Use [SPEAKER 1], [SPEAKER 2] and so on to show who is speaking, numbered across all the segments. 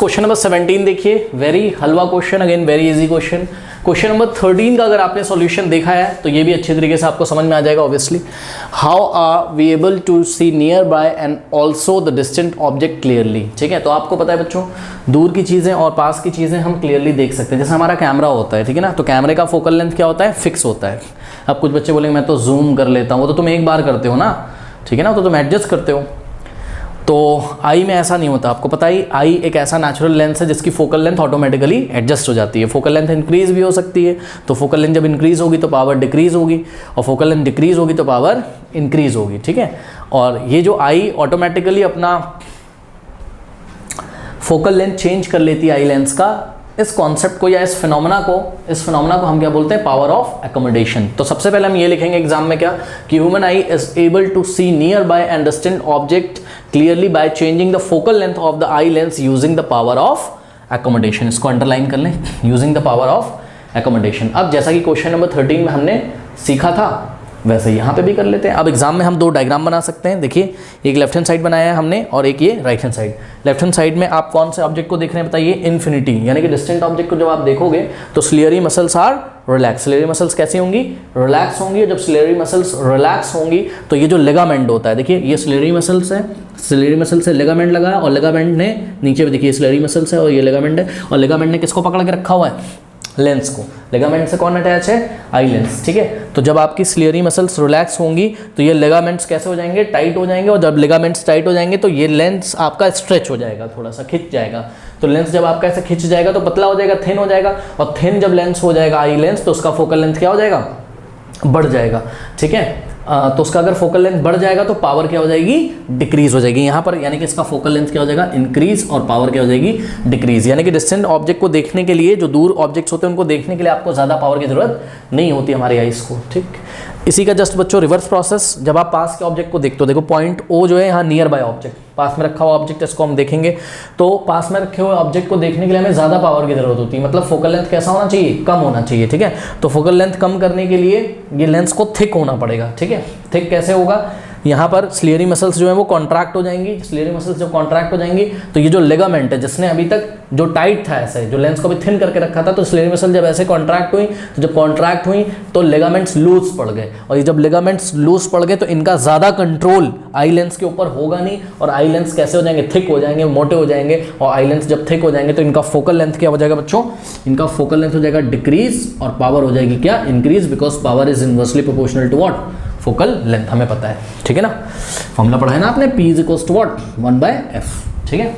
[SPEAKER 1] Question number 17 देखिए, very halwa question, again very easy question. Question number 13 का अगर आपने सॉल्यूशन देखा है तो ये भी अच्छे तरीके से आपको समझ में आ जाएगा obviously. How are we able to see nearby and also the distant object clearly. ठीक है, तो आपको पता है बच्चों, दूर की चीज़ें और पास की चीज़ें हम क्लियरली देख सकते हैं। जैसे हमारा कैमरा होता है, ठीक है ना, तो कैमरे का फोकल लेंथ क्या होता है, फिक्स होता है। अब कुछ बच्चे बोलेंगे मैं तो जूम कर लेता हूँ, वो तो तुम एक बार करते हो ना, ठीक है ना, तो तुम एडजस्ट करते हो। तो आई में ऐसा नहीं होता, आपको पता ही, आई एक ऐसा नेचुरल लेंस है जिसकी फोकल लेंथ ऑटोमेटिकली एडजस्ट हो जाती है। फोकल लेंथ इंक्रीज भी हो सकती है, तो फोकल लेंथ जब इंक्रीज होगी तो पावर डिक्रीज होगी, और फोकल लेंथ डिक्रीज होगी तो पावर इंक्रीज होगी। ठीक है, और ये जो आई ऑटोमेटिकली अपना फोकल लेंथ चेंज कर लेती है आई लेंस का, इस कॉन्सेप्ट को या इस फिनोमेना को हम क्या बोलते हैं, पावर ऑफ एकोमोडेशन। तो सबसे पहले हम ये लिखेंगे एग्जाम में क्या, कि human eye is able to see nearby and distant object clearly by changing the focal length of the eye lens using the power of accommodation. इसको अंडरलाइन कर लें, using the power of accommodation. अब जैसा कि question number 13 में हमने सीखा था वैसे यहाँ पे भी कर लेते हैं। अब एग्जाम में हम दो डायग्राम बना सकते हैं। देखिए, एक लेफ्ट हैंड साइड बनाया है हमने और एक ये right hand side. Left hand side में आप कौन से ऑब्जेक्ट को देख रहे हैं बताइए, इन्फिनिटी, यानी कि डिस्टेंट ऑब्जेक्ट को जब आप देखोगे तो ciliary muscles are relax. Ciliary muscles कैसी होंगी, रिलैक्स होंगी। जब सिलियरी मसल्स रिलैक्स होंगी तो ये जो लिगामेंट होता है, देखिए ये सिलियरी मसल्स है, सिलियरी मसल से लिगामेंट लगा है और लिगामेंट ने नीचे भी देखिए सिलियरी मसल्स है और ये लिगामेंट है, और लिगामेंट ने किसको पकड़ के रखा हुआ है, लेंस को। लिगामेंट से कौन अटैच है, आई लेंस। ठीक है, तो जब आपकी सिलियरी मसल्स रिलैक्स होंगी तो ये लिगामेंट्स कैसे हो जाएंगे, टाइट हो जाएंगे, और जब लिगामेंट्स टाइट हो जाएंगे तो ये लेंस आपका स्ट्रेच हो जाएगा, थोड़ा सा खिंच जाएगा। तो लेंस जब आपका ऐसे खिंच जाएगा तो पतला हो जाएगा, थिन हो जाएगा, और थिन जब लेंस हो जाएगा आई लेंस तो उसका फोकल लेंथ क्या हो जाएगा, बढ़ जाएगा। ठीक है, तो उसका अगर फोकल लेंथ बढ़ जाएगा तो पावर क्या हो जाएगी, डिक्रीज हो जाएगी यहाँ पर, यानी कि इसका फोकल लेंथ क्या हो जाएगा, इंक्रीज, और पावर क्या हो जाएगी, डिक्रीज। यानी कि डिस्टेंट ऑब्जेक्ट को देखने के लिए, जो दूर ऑब्जेक्ट्स होते हैं उनको देखने के लिए आपको ज़्यादा पावर की जरूरत नहीं होती हमारी आइस को। ठीक, इसी का जस्ट बच्चों रिवर्स प्रोसेस, जब आप पास के ऑब्जेक्ट को देखते हो, देखो पॉइंट ओ जो है यहाँ नियर बाय ऑब्जेक्ट, पास में रखा हुआ ऑब्जेक्ट, इसको हम देखेंगे तो पास में रखे हुए ऑब्जेक्ट को देखने के लिए हमें ज़्यादा पावर की जरूरत होती है, मतलब फोकल लेंथ कैसा होना चाहिए, कम होना चाहिए। ठीक है, तो फोकल लेंथ कम करने के लिए ये लेंस को थिक होना पड़ेगा। ठीक है, थिक कैसे होगा, यहाँ पर सिलियरी मसल्स जो है वो कॉन्ट्रैक्ट हो जाएंगी। सिलियरी मसल्स जब कॉन्ट्रैक्ट हो जाएंगी तो ये जो लिगामेंट है जिसने अभी तक जो टाइट था, ऐसे जो लेंस को भी थिन करके रखा था, तो सिलियरी मसल जब ऐसे कॉन्ट्रैक्ट हुई, तो जब कॉन्ट्रैक्ट हुई तो लिगामेंट्स लूज पड़ गए, और ये जब लिगामेंट्स लूज पड़ गए तो इनका ज़्यादा कंट्रोल आई लेंस के ऊपर होगा नहीं, और आई लेंस कैसे हो जाएंगे, थिक हो जाएंगे, मोटे हो जाएंगे, और आई लेंस जब थिक हो जाएंगे तो इनका फोकल लेंथ क्या हो जाएगा बच्चों, इनका फोकल लेंथ हो जाएगा डिक्रीज, और पावर हो जाएगी क्या, increase, because power is inversely proportional to what, focal length, हमें पता है। ठीक है ना, फॉर्मूला पढ़ा है ना आपने, P is equals to what, 1/f। ठीक है,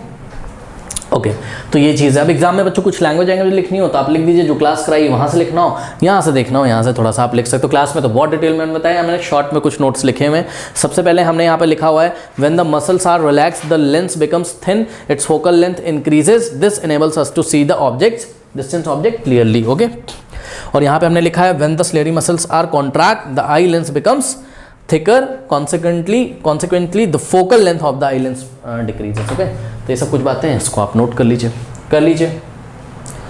[SPEAKER 1] ओके, तो ये चीज़ है। अब एग्जाम में बच्चों कुछ लैंग्वेज लिखनी हो तो आप लिख दीजिए, जो क्लास कराई वहाँ से लिखना हो, यहाँ से देखना हो, यहाँ से थोड़ा सा आप लिख सकते हो। क्लास में तो बहुत डिटेल में बताया, मैंने शॉर्ट में कुछ नोट्स लिखे हुए हैं। सबसे पहले हमने यहाँ पे लिखा हुआ है, when the muscles are relax the lens becomes thin, its focal length increases, this enables us to see the object, distant object clearly. Okay, और यहाँ पे हमने लिखा है, when the ciliary muscles are contract the eye lens becomes thicker, consequently the focal length of the eye lens decreases। Okay, तो ये सब कुछ बातें हैं, इसको आप नोट कर लीजिए।